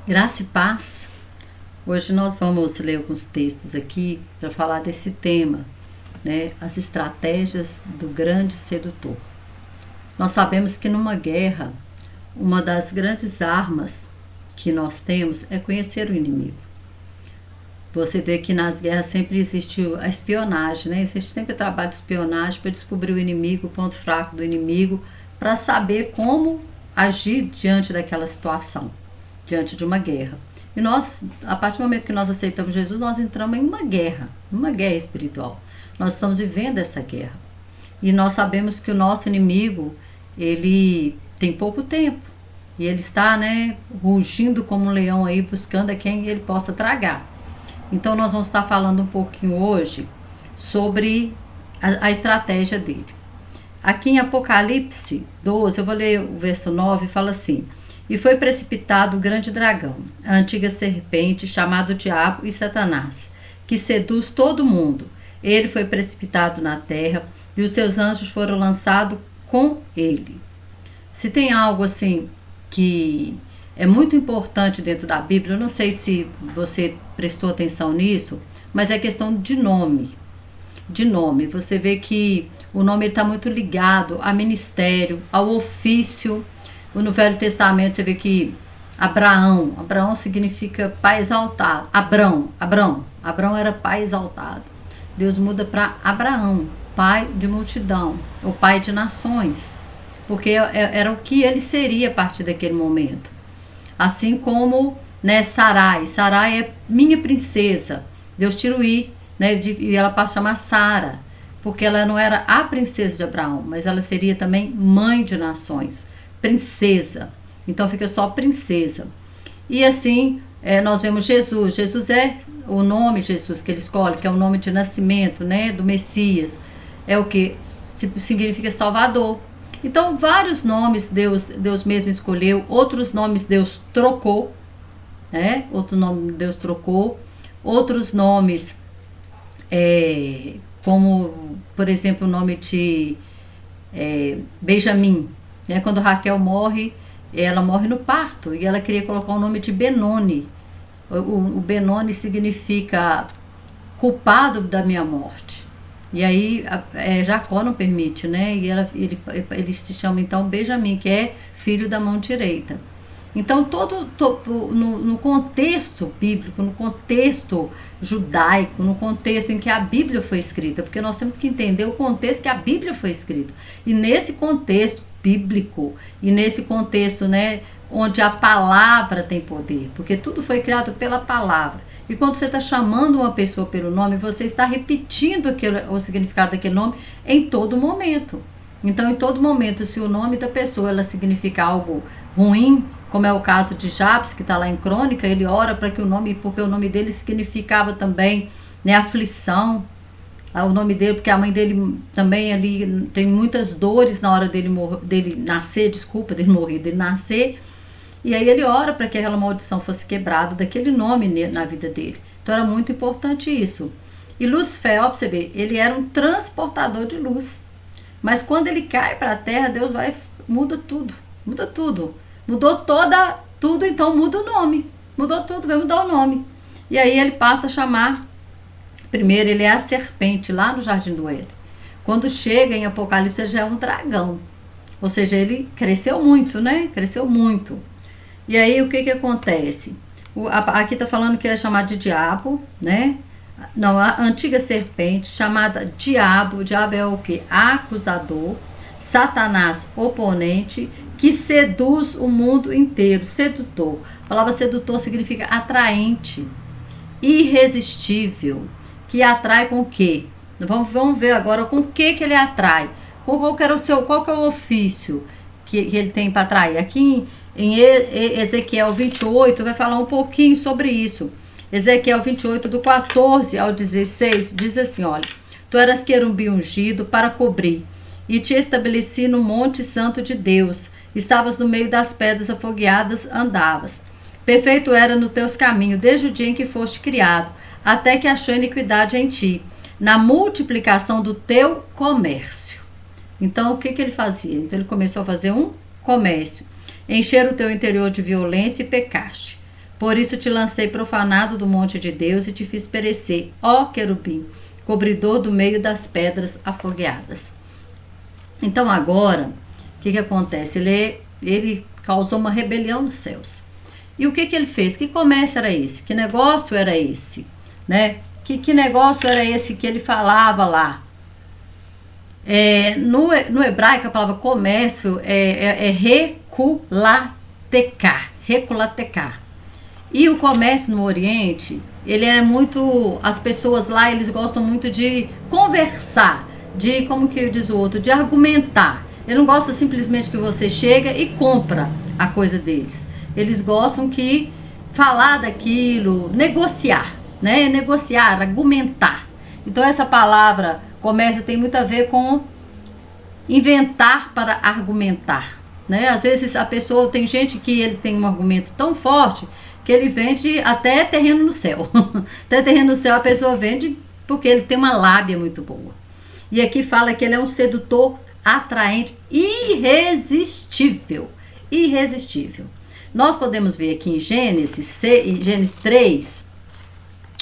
Graça e paz. Hoje nós vamos ler alguns textos aqui para falar desse tema, né? As estratégias do grande sedutor. Nós sabemos que numa guerra, uma das grandes armas que nós temos é conhecer o inimigo. Você vê que nas guerras sempre existe a espionagem, né? Existe sempre o trabalho de espionagem para descobrir o inimigo, o ponto fraco do inimigo, para saber como agir diante daquela situação, diante de uma guerra. E nós, a partir do momento que nós aceitamos Jesus, nós entramos em uma guerra espiritual. Nós estamos vivendo essa guerra. E nós sabemos que o nosso inimigo, ele tem pouco tempo. E ele está, né, rugindo como um leão aí, buscando a quem ele possa tragar. Então nós vamos estar falando um pouquinho hoje sobre a estratégia dele. Aqui em Apocalipse 12, eu vou ler o verso 9, fala assim: E foi precipitado o grande dragão, a antiga serpente, chamado Diabo e Satanás, que seduz todo mundo. Ele foi precipitado na terra, e os seus anjos foram lançados com ele. Se tem algo assim que é muito importante dentro da Bíblia, eu não sei se você prestou atenção nisso, mas é questão de nome. De nome. Você vê que o nome está muito ligado a ministério, ao ofício. No Velho Testamento você vê que Abraão significa pai exaltado. Abrão era pai exaltado. Deus muda para Abraão, pai de multidão, o pai de nações, porque era o que ele seria a partir daquele momento. Assim como, né, Sarai é minha princesa. Deus tira o i, né, e ela passa a chamar Sara, porque ela não era a princesa de Abraão, mas ela seria também mãe de nações, princesa. Então fica só princesa. E assim nós vemos Jesus. Jesus é o nome Jesus que ele escolhe, que é o nome de nascimento, né, do Messias. É o que significa Salvador. Então, vários nomes Deus mesmo escolheu, outros nomes Deus trocou, né? Outro nome Deus trocou, outros nomes, como, por exemplo, o nome de Benjamim, né? Quando Raquel morre, ela morre no parto, e ela queria colocar o nome de Benoni. O Benoni significa culpado da minha morte. E aí Jacó não permite, né? E ele se chama então Benjamim, que é filho da mão direita. Então no contexto bíblico, no contexto judaico, no contexto em que a Bíblia foi escrita, porque nós temos que entender o contexto que a Bíblia foi escrita. E nesse contexto bíblico, e nesse contexto, né, onde a palavra tem poder, porque tudo foi criado pela palavra. E quando você está chamando uma pessoa pelo nome, você está repetindo o significado daquele nome em todo momento. Então, em todo momento, se o nome da pessoa ela significa algo ruim, como é o caso de Jabes, que está lá em Crônica, ele ora para que o nome, porque o nome dele significava também, né, aflição. O nome dele, porque a mãe dele também ali tem muitas dores na hora dele nascer. E aí ele ora para que aquela maldição fosse quebrada daquele nome na vida dele. Então era muito importante isso. E Lucifer, ó, pra você ver, ele era um transportador de luz. Mas quando ele cai para a terra, Deus muda tudo. Muda tudo. Mudou tudo, então muda o nome. Mudou tudo, vai mudar o nome. E aí ele passa a chamar, primeiro ele é a serpente, lá no Jardim do Éden. Quando chega em Apocalipse, ele já é um dragão. Ou seja, ele cresceu muito, né? Cresceu muito. E aí o que acontece? Aqui está falando que ele é chamado de diabo, né? Não, a antiga serpente, chamada diabo. O diabo é o que? Acusador. Satanás, oponente, que seduz o mundo inteiro. Sedutor. A palavra sedutor significa atraente, irresistível, que atrai com o quê? Vamos ver agora com o que ele atrai. Qual que é o ofício que ele tem para atrair? Aqui em Ezequiel 28 vai falar um pouquinho sobre isso. Ezequiel 28, do 14 ao 16, diz assim, olha: Tu eras querubim ungido para cobrir, e te estabeleci no monte santo de Deus. Estavas no meio das pedras afogueadas, andavas. Perfeito era no teus caminhos, desde o dia em que foste criado, até que achou iniquidade em ti, na multiplicação do teu comércio. Então, o que ele fazia? Então, ele começou a fazer um comércio. Encher o teu interior de violência e pecaste. Por isso te lancei profanado do monte de Deus e te fiz perecer, ó querubim, cobridor do meio das pedras afogueadas. Então agora, o que acontece? Ele causou uma rebelião nos céus. E o que ele fez? Que comércio era esse? Que negócio era esse? Né? Que negócio era esse que ele falava lá? No hebraico, a palavra comércio é reculatecar. E o comércio no Oriente, ele é muito... As pessoas lá, eles gostam muito de conversar, de, como que diz o outro, de argumentar. Ele não gosta simplesmente que você chega e compra a coisa deles. Eles gostam que falar daquilo, negociar, né? Negociar, argumentar. Então essa palavra comércio tem muito a ver com inventar para argumentar, né? Às vezes a pessoa, tem gente que ele tem um argumento tão forte que ele vende até terreno no céu. Até terreno no céu a pessoa vende porque ele tem uma lábia muito boa. E aqui fala que ele é um sedutor atraente, irresistível. Irresistível. Nós podemos ver aqui em Gênesis 3,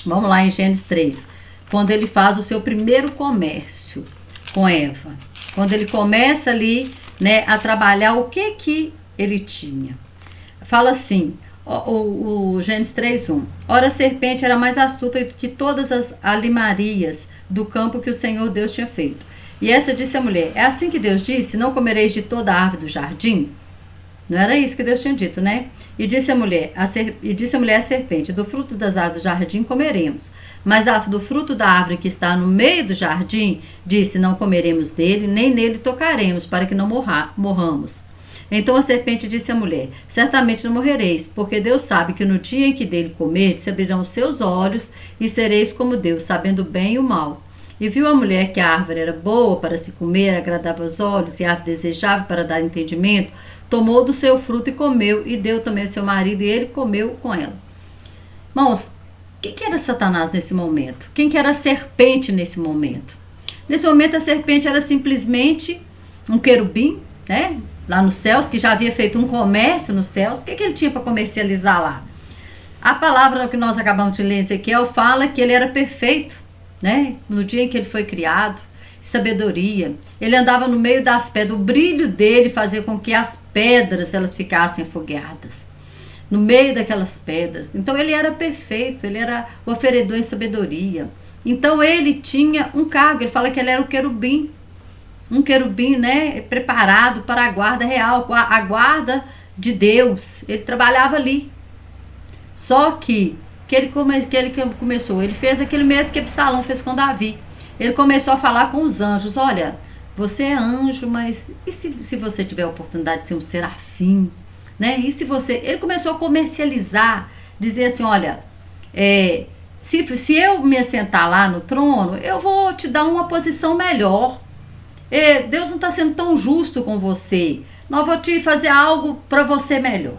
vamos lá em Gênesis 3, quando ele faz o seu primeiro comércio com Eva. Quando ele começa ali, né, a trabalhar o que ele tinha. Fala assim, o Gênesis 3:1. Ora, a serpente era mais astuta que todas as alimarias do campo que o Senhor Deus tinha feito. E essa disse à mulher, é assim que Deus disse, não comereis de toda a árvore do jardim? Não era isso que Deus tinha dito, né? E disse a mulher à serpente, do fruto das árvores do jardim comeremos, mas do fruto da árvore que está no meio do jardim, disse, não comeremos dele, nem nele tocaremos, para que não morramos. Então a serpente disse à mulher, certamente não morrereis, porque Deus sabe que no dia em que dele comerdes, se abrirão os seus olhos, e sereis como Deus, sabendo o bem e o mal. E viu a mulher que a árvore era boa para se comer, agradável aos olhos, e árvore desejável para dar entendimento, tomou do seu fruto e comeu, e deu também ao seu marido, e ele comeu com ela. Irmãos, quem que era Satanás nesse momento? Quem que era a serpente nesse momento? Nesse momento a serpente era simplesmente um querubim, né? Lá nos céus, que já havia feito um comércio nos céus. O que ele tinha para comercializar lá? A palavra que nós acabamos de ler em Ezequiel fala que ele era perfeito, né? No dia em que ele foi criado, sabedoria. Ele andava no meio das pedras, o brilho dele fazia com que as pedras elas ficassem afogueadas. No meio daquelas pedras. Então ele era perfeito, ele era o oferedor em sabedoria. Então ele tinha um cargo, ele fala que ele era o querubim. Um querubim, né, preparado para a guarda real, a guarda de Deus. Ele trabalhava ali. Só que ele começou, ele fez aquele mesmo que Absalão fez com Davi. Ele começou a falar com os anjos, olha, você é anjo, mas e se você tiver a oportunidade de ser um serafim, né? E se você... Ele começou a comercializar, dizer assim, olha, se eu me assentar lá no trono, eu vou te dar uma posição melhor. Deus não está sendo tão justo com você. Nós vou te fazer algo para você melhor,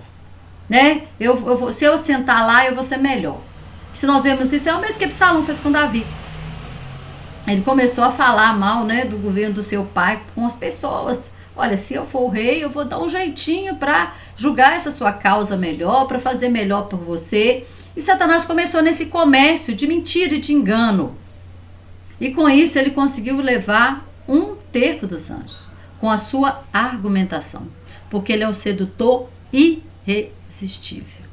né? Se eu sentar lá, eu vou ser melhor. Se nós vemos isso, é o mesmo que Absalão fez com Davi. Ele começou a falar mal, né, do governo do seu pai com as pessoas. Olha, se eu for o rei, eu vou dar um jeitinho para julgar essa sua causa melhor, para fazer melhor por você. E Satanás começou nesse comércio de mentira e de engano. E com isso ele conseguiu levar 1/3 dos anjos, com a sua argumentação, porque ele é um sedutor irresistível.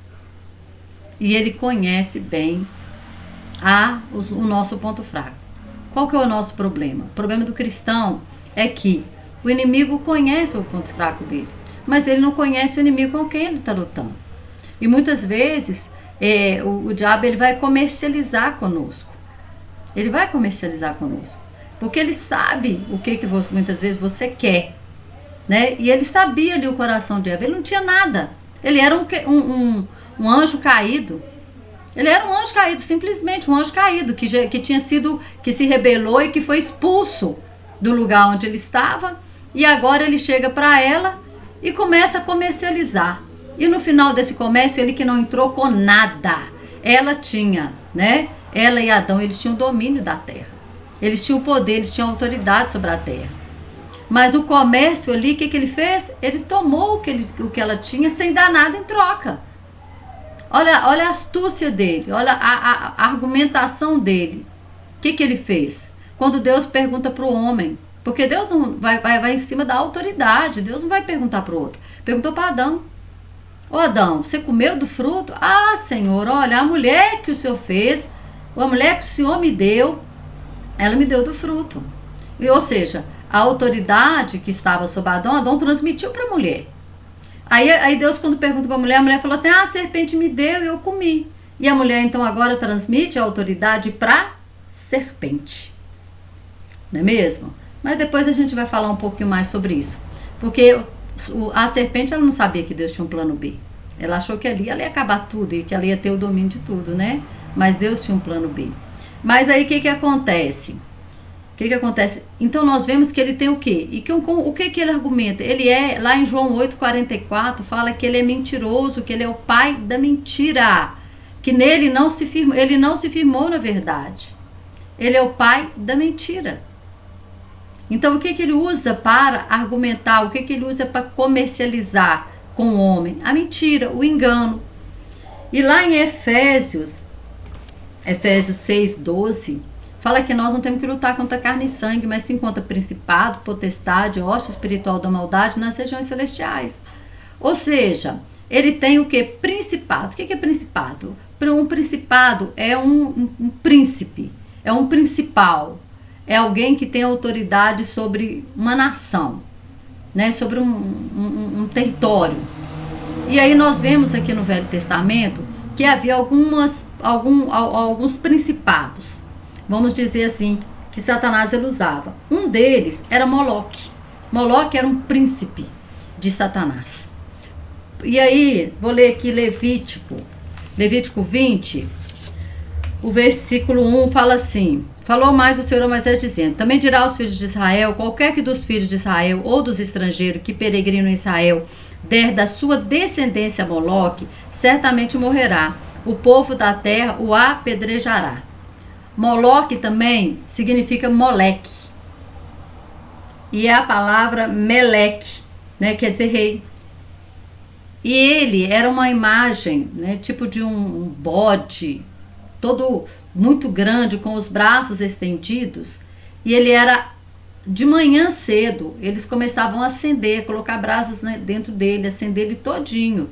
E ele conhece bem o nosso ponto fraco. Qual que é o nosso problema? O problema do cristão é que o inimigo conhece o ponto fraco dele, mas ele não conhece o inimigo com quem ele está lutando. E muitas vezes o diabo ele vai comercializar conosco. Ele vai comercializar conosco. Porque ele sabe o que muitas vezes você quer, né? E ele sabia ali o coração de Eva. Ele não tinha nada. Ele era um anjo caído. Ele era um anjo caído, simplesmente um anjo caído, que se rebelou e que foi expulso do lugar onde ele estava. E agora ele chega para ela e começa a comercializar. E no final desse comércio, ele que não entrou com nada. Ela tinha, né? Ela e Adão, eles tinham domínio da terra. Eles tinham poder, eles tinham autoridade sobre a terra. Mas no comércio ali, o que ele fez? Ele tomou o que ela tinha sem dar nada em troca. Olha a astúcia dele, olha a argumentação dele. O que ele fez? Quando Deus pergunta para o homem, porque Deus não vai em cima da autoridade, Deus não vai perguntar para o outro. Perguntou para Adão. Ô Adão, você comeu do fruto? Ah, Senhor, olha, a mulher que o Senhor fez, a mulher que o Senhor me deu, ela me deu do fruto. Ou seja, a autoridade que estava sobre Adão transmitiu para a mulher. Aí Deus, quando pergunta para a mulher falou assim, a serpente me deu e eu comi. E a mulher, então, agora transmite a autoridade para serpente. Não é mesmo? Mas depois a gente vai falar um pouquinho mais sobre isso. Porque a serpente, ela não sabia que Deus tinha um plano B. Ela achou que ali ela ia acabar tudo e que ela ia ter o domínio de tudo, né? Mas Deus tinha um plano B. Mas aí o que acontece? O que acontece? Então nós vemos que ele tem o quê? E o que ele argumenta? Ele lá em João 8,44, fala que ele é mentiroso, que ele é o pai da mentira. Que nele ele não se firmou na verdade. Ele é o pai da mentira. Então o que ele usa para argumentar? O que ele usa para comercializar com o homem? A mentira, o engano. E lá em Efésios 6,12, fala que nós não temos que lutar contra carne e sangue, mas sim contra principado, potestade, hoste espiritual da maldade nas regiões celestiais. Ou seja, ele tem o que? Principado. O que é principado? Um principado é um príncipe, é um principal, é alguém que tem autoridade sobre uma nação, né? Sobre um território. E aí nós vemos aqui no Velho Testamento que havia alguns principados, vamos dizer assim, que Satanás ele usava. Um deles era Moloque. Moloque era um príncipe de Satanás. E aí, vou ler aqui Levítico 20, o versículo 1 fala assim: falou mais o Senhor a Moisés dizendo, também dirá aos filhos de Israel, qualquer que dos filhos de Israel ou dos estrangeiros que peregrinam em Israel der da sua descendência a Moloque, certamente morrerá. O povo da terra o apedrejará. Moloque também significa moleque. E é a palavra Meleque, né, quer dizer rei. E ele era uma imagem, né, tipo de um bode, todo muito grande, com os braços estendidos. E ele era, de manhã cedo, eles começavam a acender, colocar brasas, né, dentro dele, acender ele todinho.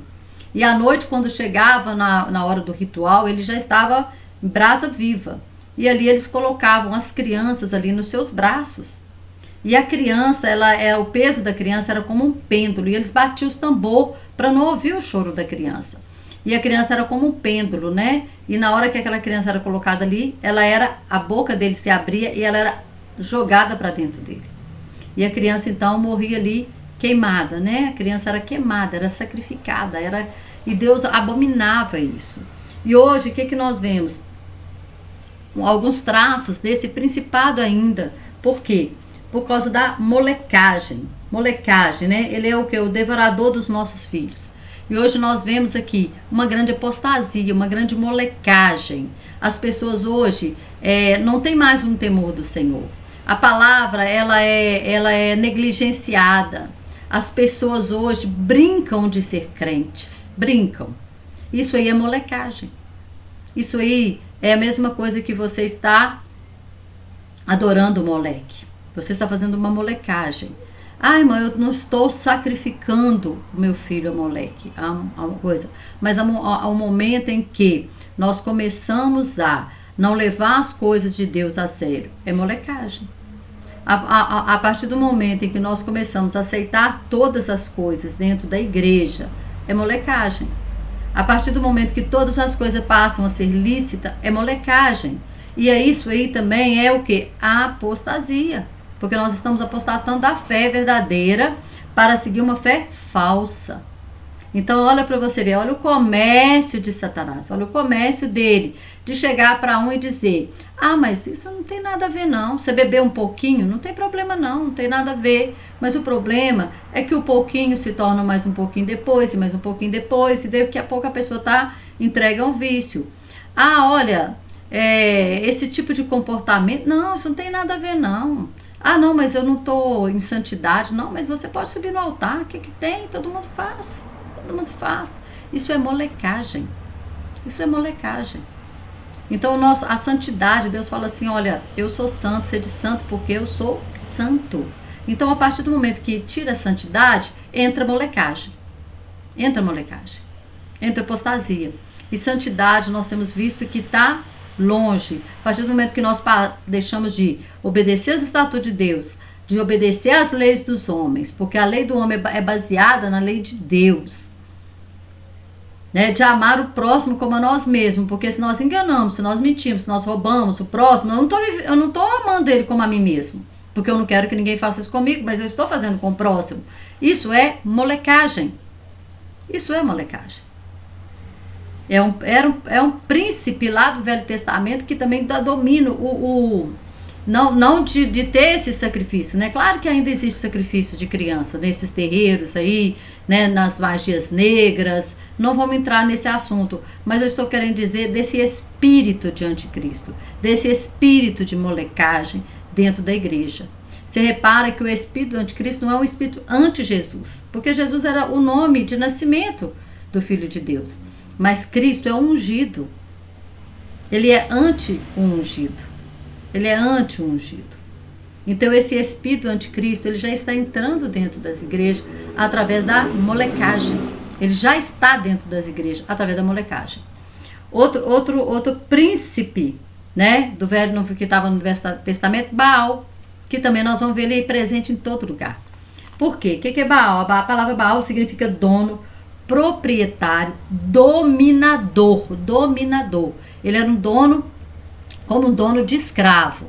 E à noite, quando chegava na hora do ritual, ele já estava em brasa viva. E ali eles colocavam as crianças ali nos seus braços. E a criança, o peso da criança era como um pêndulo. E eles batiam os tambor para não ouvir o choro da criança. E a criança era como um pêndulo, né? E na hora que aquela criança era colocada ali, a boca dele se abria e ela era jogada para dentro dele. E a criança então morria ali queimada, né? A criança era queimada, era sacrificada, e Deus abominava isso. E hoje o que nós vemos? Alguns traços desse principado ainda. Por quê? Por causa da molecagem. Molecagem, né? Ele é o que? O devorador dos nossos filhos. E hoje nós vemos aqui uma grande apostasia, uma grande molecagem. As pessoas hoje não tem mais um temor do Senhor. A palavra ela é negligenciada. As pessoas hoje brincam de ser crentes. Brincam. Isso aí é molecagem. Isso aí é a mesma coisa que você está adorando o moleque. Você está fazendo uma molecagem. Ai, mãe, eu não estou sacrificando o meu filho a moleque. A uma coisa. Mas há um momento em que nós começamos a não levar as coisas de Deus a sério. É molecagem. A partir do momento em que nós começamos a aceitar todas as coisas dentro da igreja, é molecagem. A partir do momento que todas as coisas passam a ser lícitas, é molecagem. E isso aí também é o que? A apostasia. Porque nós estamos apostatando da fé verdadeira para seguir uma fé falsa. Então olha para você ver, olha o comércio de Satanás, olha o comércio dele, de chegar para um e dizer, ah, mas isso não tem nada a ver não, você beber um pouquinho, não tem problema não tem nada a ver, mas o problema é que o pouquinho se torna mais um pouquinho depois, e mais um pouquinho depois, e daqui a pouco a pessoa está entregue a um vício. Ah, olha, esse tipo de comportamento, não, isso não tem nada a ver não. Ah, não, mas eu não estou em santidade, não, mas você pode subir no altar, o que tem? Todo mundo faz. Todo mundo faz. Isso é molecagem. Isso é molecagem. Então a santidade, Deus fala assim, olha, eu sou santo, sede santo porque eu sou santo. Então a partir do momento que tira a santidade, entra molecagem. Entra molecagem. Entra apostasia. E santidade nós temos visto que está longe. A partir do momento que nós deixamos de obedecer aos estatutos de Deus, de obedecer às leis dos homens, porque a lei do homem é baseada na lei de Deus. Né, de amar o próximo como a nós mesmos, porque se nós enganamos, se nós mentimos, se nós roubamos o próximo, eu não estou amando ele como a mim mesmo, porque eu não quero que ninguém faça isso comigo, mas eu estou fazendo com o próximo. Isso é molecagem. Isso é molecagem. É um príncipe lá do Velho Testamento que também dá domínio, não de ter esse sacrifício, né? Claro que ainda existe sacrifício de criança nesses terreiros aí, né? Nas magias negras. Não vamos entrar nesse assunto, mas eu estou querendo dizer desse espírito de anticristo, desse espírito de molecagem dentro da igreja. Você repara que o espírito do anticristo não é um espírito anti-Jesus, porque Jesus era o nome de nascimento do Filho de Deus. Mas Cristo é um ungido. Ele é anti-ungido. Ele é anti-ungido. Então esse espírito anticristo, ele já está entrando dentro das igrejas através da molecagem. Ele já está dentro das igrejas através da molecagem. Outro príncipe, né, do Velho que estava no Velho Testamento, Baal, que também nós vamos ver ele aí presente em todo lugar. Por quê? O que é Baal? A palavra Baal significa dono, proprietário, dominador. Ele era um dono, como um dono de escravo.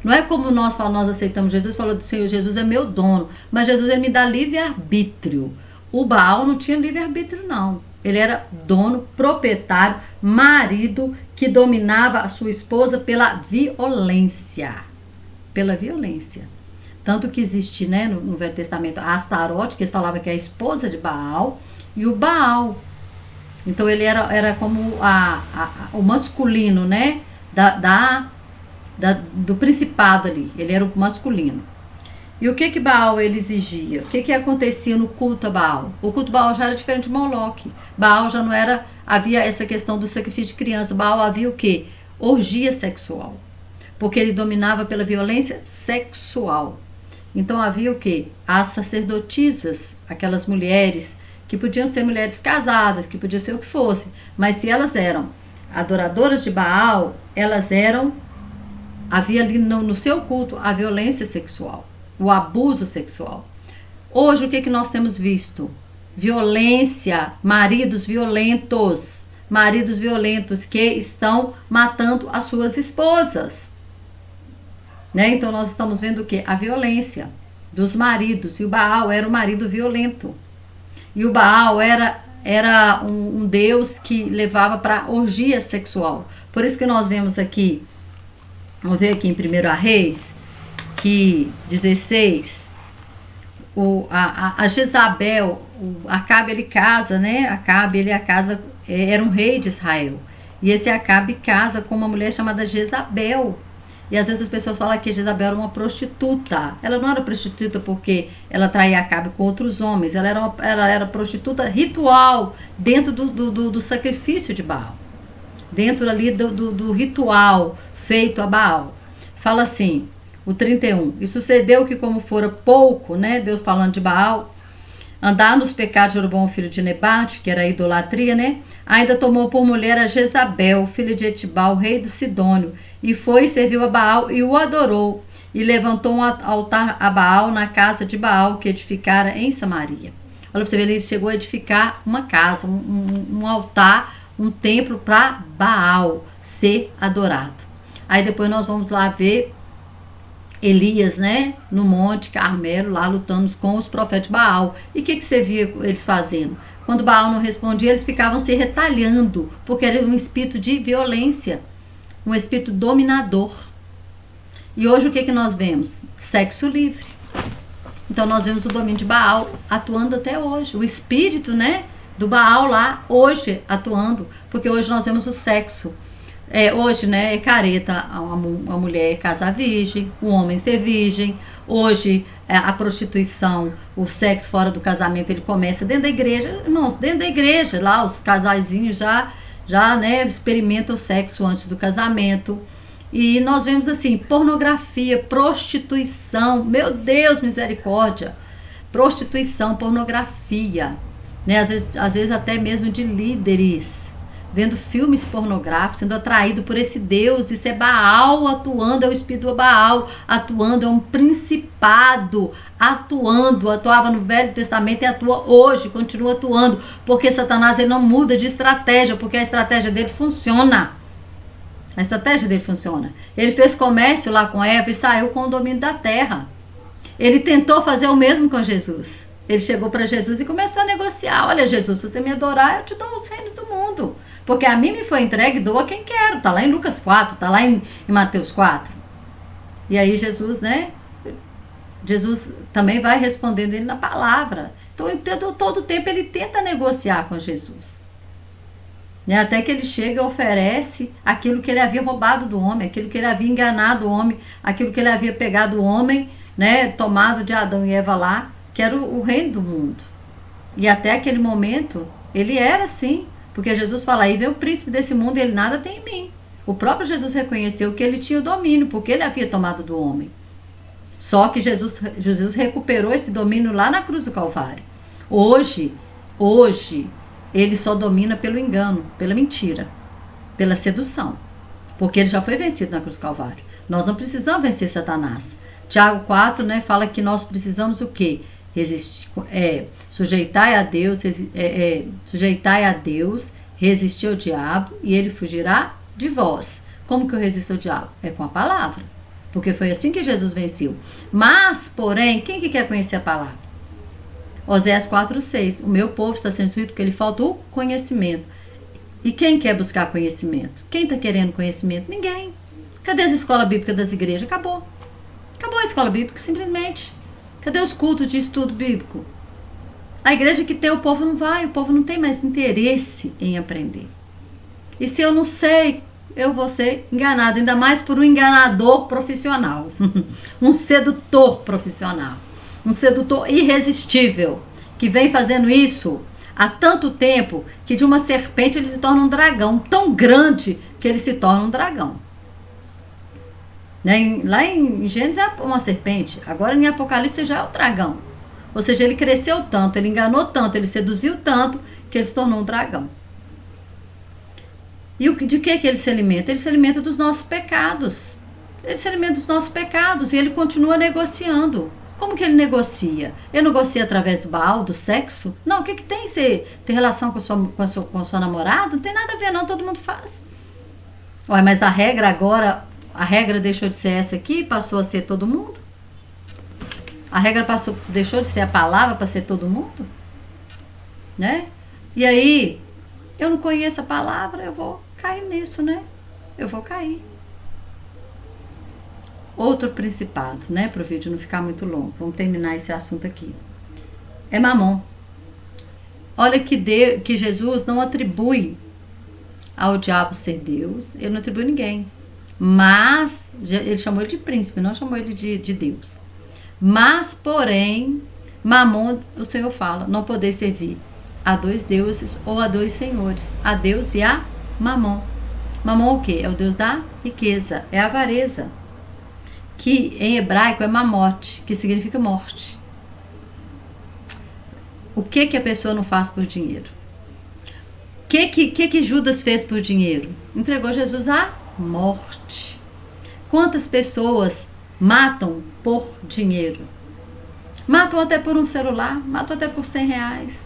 Não é como nós aceitamos Jesus, falou do Senhor, Jesus é meu dono, mas Jesus ele me dá livre-arbítrio. O Baal não tinha livre-arbítrio, não. Ele era dono, proprietário, marido que dominava a sua esposa pela violência. Pela violência. Tanto que existe, né, no Velho Testamento a Astarote, que eles falavam que é a esposa de Baal, e o Baal. Então ele era como o masculino, né, do principado ali. Ele era o masculino. E o que Baal ele exigia? O que acontecia no culto a Baal? O culto a Baal já era diferente de Moloque. Baal já não era, havia essa questão do sacrifício de criança. Baal havia o quê? Orgia sexual. Porque ele dominava pela violência sexual. Então havia o quê? As sacerdotisas, aquelas mulheres que podiam ser mulheres casadas, que podia ser o que fosse. Mas se elas eram adoradoras de Baal, havia ali no seu culto a violência sexual. O abuso sexual. Hoje o que nós temos visto? Violência, maridos violentos que estão matando as suas esposas, né? Então nós estamos vendo o que? A violência dos maridos, e o Baal era um marido violento, e o Baal era um deus que levava para orgia sexual. Por isso que nós vemos aqui, vamos ver aqui em 1 Reis, que 16, a Jezabel, Acabe ele casa, né? Acabe ele era um rei de Israel. E esse Acabe casa com uma mulher chamada Jezabel. E às vezes as pessoas falam que Jezabel era uma prostituta. Ela não era prostituta porque ela traía Acabe com outros homens. Ela era prostituta ritual dentro do sacrifício de Baal. Dentro ali do ritual feito a Baal. Fala assim, o 31. E sucedeu que como fora pouco, né? Deus falando de Baal, andar nos pecados de Jeroboão, filho de Nebate, que era a idolatria, né? Ainda tomou por mulher a Jezabel, filha de Etibal, rei do Sidônio, e foi e serviu a Baal e o adorou, e levantou um altar a Baal na casa de Baal, que edificara em Samaria. Olha para você ver, ele chegou a edificar uma casa, um altar, um templo para Baal ser adorado. Aí depois nós vamos lá ver Elias, né, no Monte Carmelo, lá lutando com os profetas de Baal. E o que você via eles fazendo? Quando Baal não respondia, eles ficavam se retalhando, porque era um espírito de violência, um espírito dominador. E hoje o que nós vemos? Sexo livre. Então nós vemos o domínio de Baal atuando até hoje. O espírito, né, do Baal lá, hoje atuando, porque hoje nós vemos o sexo. Hoje, né, é careta a mulher casar virgem, o homem ser virgem. Hoje, a prostituição, o sexo fora do casamento, ele começa dentro da igreja. Irmãos, dentro da igreja, lá os casaizinhos já já, né, experimenta o sexo antes do casamento. E nós vemos assim, pornografia, prostituição, meu Deus, misericórdia, prostituição, pornografia, né, às vezes até mesmo de líderes, vendo filmes pornográficos, sendo atraído por esse Deus, isso é Baal atuando, é o espírito do Baal atuando, é um principado atuando, atuava no Velho Testamento e atua hoje, continua atuando, porque Satanás ele não muda de estratégia, porque a estratégia dele funciona. A estratégia dele funciona. Ele fez comércio lá com Eva e saiu com o domínio da terra. Ele tentou fazer o mesmo com Jesus. Ele chegou para Jesus e começou a negociar. Olha, Jesus, se você me adorar, eu te dou os reinos do mundo. Porque a mim me foi entregue, dou a quem quero. Está lá em Lucas 4, está lá em Mateus 4. E aí Jesus, né? Jesus também vai respondendo ele na palavra. Então, todo tempo ele tenta negociar com Jesus. Né? Até que ele chega e oferece aquilo que ele havia roubado do homem, aquilo que ele havia enganado o homem, aquilo que ele havia pegado o homem, né? Tomado de Adão e Eva lá, que era o reino do mundo. E até aquele momento, ele era assim. Porque Jesus fala, aí vem o príncipe desse mundo e ele nada tem em mim. O próprio Jesus reconheceu que ele tinha o domínio, porque ele havia tomado do homem. Só que Jesus recuperou esse domínio lá na cruz do Calvário. Hoje, ele só domina pelo engano, pela mentira, pela sedução. Porque ele já foi vencido na cruz do Calvário. Nós não precisamos vencer Satanás. Tiago 4, né, fala que nós precisamos o quê? Sujeitai a Deus, resistir ao diabo e ele fugirá de vós. Como que eu resisto ao diabo? É com a palavra. Porque foi assim que Jesus venceu. Mas, porém, quem que quer conhecer a palavra? Oséias 4:6. O meu povo está sendo destruído porque ele faltou conhecimento. E quem quer buscar conhecimento? Quem está querendo conhecimento? Ninguém. Cadê as escolas bíblicas das igrejas? Acabou. Acabou a escola bíblica, simplesmente. Cadê os cultos de estudo bíblico? A igreja que tem, o povo não vai, o povo não tem mais interesse em aprender. E se eu não sei, eu vou ser enganado, ainda mais por um enganador profissional, um sedutor profissional, um sedutor irresistível, que vem fazendo isso há tanto tempo que de uma serpente ele se torna um dragão, tão grande que ele se torna um dragão. Lá em Gênesis é uma serpente, agora em Apocalipse já é o dragão. Ou seja, ele cresceu tanto, ele enganou tanto, ele seduziu tanto, que ele se tornou um dragão. E de que ele se alimenta? Ele se alimenta dos nossos pecados. Ele se alimenta dos nossos pecados e ele continua negociando. Como que ele negocia? Ele negocia através do Baal, do sexo? Não, o que tem? Você tem relação com a sua namorada? Não tem nada a ver não, todo mundo faz. Olha, mas a regra agora... A regra deixou de ser essa aqui e passou a ser todo mundo? A regra deixou de ser a palavra para ser todo mundo? Né? E aí, eu não conheço a palavra, eu vou cair nisso, né? Eu vou cair. Outro principado, né? Para o vídeo não ficar muito longo. Vamos terminar esse assunto aqui. É Mamon. Olha que Jesus não atribui ao diabo ser Deus. Ele não atribui ninguém. Mas, ele chamou ele de príncipe, não chamou ele de Deus. Mas, porém, Mamon, o Senhor fala, não poder servir a dois deuses ou a dois senhores, a Deus e a Mamon. Mamon o quê? É o Deus da riqueza, é a avareza, que em hebraico é mamote, que significa morte. O que a pessoa não faz por dinheiro? O que Judas fez por dinheiro? Entregou Jesus a morte. Quantas pessoas matam por dinheiro? Matam até por um celular, matam até por 100 reais.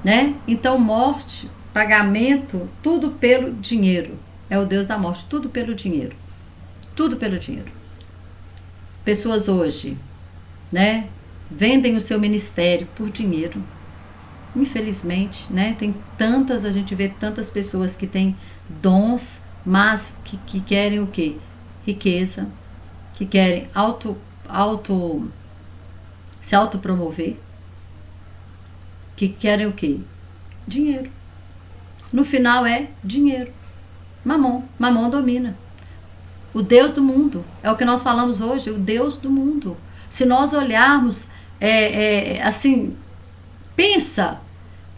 Né? Então, morte, pagamento, tudo pelo dinheiro. É o Deus da morte, tudo pelo dinheiro. Tudo pelo dinheiro. Pessoas hoje, né, vendem o seu ministério por dinheiro. Infelizmente, né, a gente vê tantas pessoas que têm dons, mas que querem o quê? Riqueza, que querem se autopromover, que querem o quê? Dinheiro. No final é dinheiro. Mamon domina. O Deus do mundo, é o que nós falamos hoje, o Deus do mundo. Se nós olharmos, assim, pensa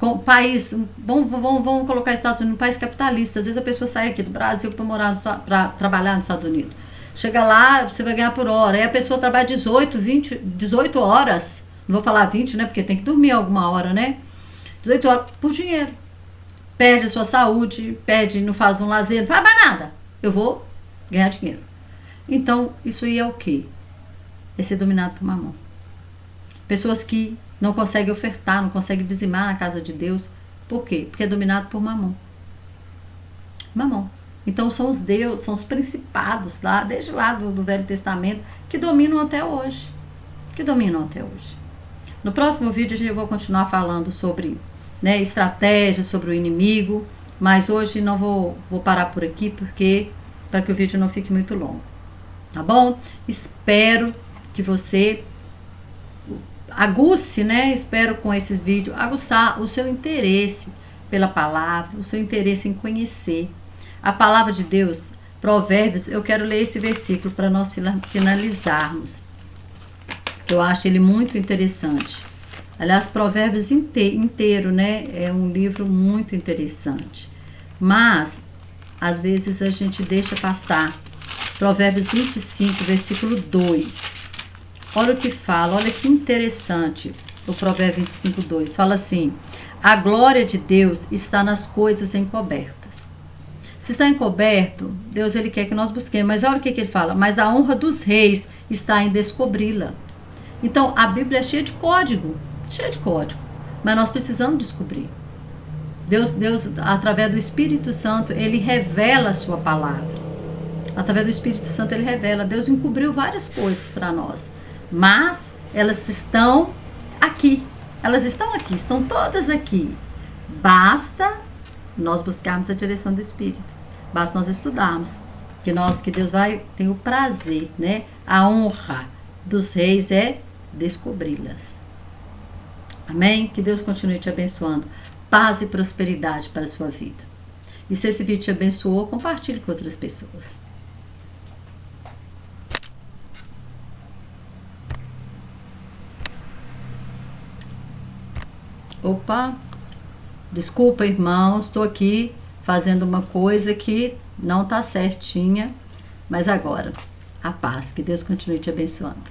Com país, vamos colocar Estados Unidos, um país capitalista. Às vezes a pessoa sai aqui do Brasil para trabalhar nos Estados Unidos. Chega lá, você vai ganhar por hora. Aí a pessoa trabalha 18 horas. Não vou falar 20, né? Porque tem que dormir alguma hora, né? 18 horas por dinheiro. Perde a sua saúde, não faz um lazer, não faz mais nada. Eu vou ganhar dinheiro. Então, isso aí é o quê? É ser dominado por mamão. Pessoas que não conseguem ofertar, não conseguem dizimar na casa de Deus. Por quê? Porque é dominado por mamão. Mamão. Então são os deuses, são os principados lá, desde lá do Velho Testamento, que dominam até hoje. No próximo vídeo eu vou continuar falando sobre, né, estratégias, sobre o inimigo, mas hoje não vou parar por aqui, porque para que o vídeo não fique muito longo. Tá bom? Espero que você aguce, né? Espero com esses vídeos aguçar o seu interesse pela palavra, o seu interesse em conhecer a palavra de Deus. Provérbios, eu quero ler esse versículo para nós finalizarmos. Eu acho ele muito interessante. Aliás, Provérbios inteiro, né? É um livro muito interessante. Mas, às vezes a gente deixa passar. Provérbios 25, versículo 2. Olha o que fala, olha que interessante. O Provérbio 25, 2 fala assim: a glória de Deus está nas coisas encobertas. Se está encoberto, Deus ele quer que nós busquemos. Mas olha o que ele fala: mas a honra dos reis está em descobri-la. Então, a Bíblia é cheia de código. Mas nós precisamos descobrir. Deus, através do Espírito Santo, ele revela a sua palavra. Através do Espírito Santo, ele revela. Deus encobriu várias coisas para nós. Mas elas estão aqui. Estão todas aqui. Basta nós buscarmos a direção do Espírito. Basta nós estudarmos. Que Deus tem o prazer, né? A honra dos reis é descobri-las. Amém? Que Deus continue te abençoando. Paz e prosperidade para a sua vida. E se esse vídeo te abençoou, compartilhe com outras pessoas. Opa, desculpa, irmãos, estou aqui fazendo uma coisa que não está certinha, mas agora, a paz, que Deus continue te abençoando.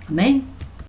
Amém?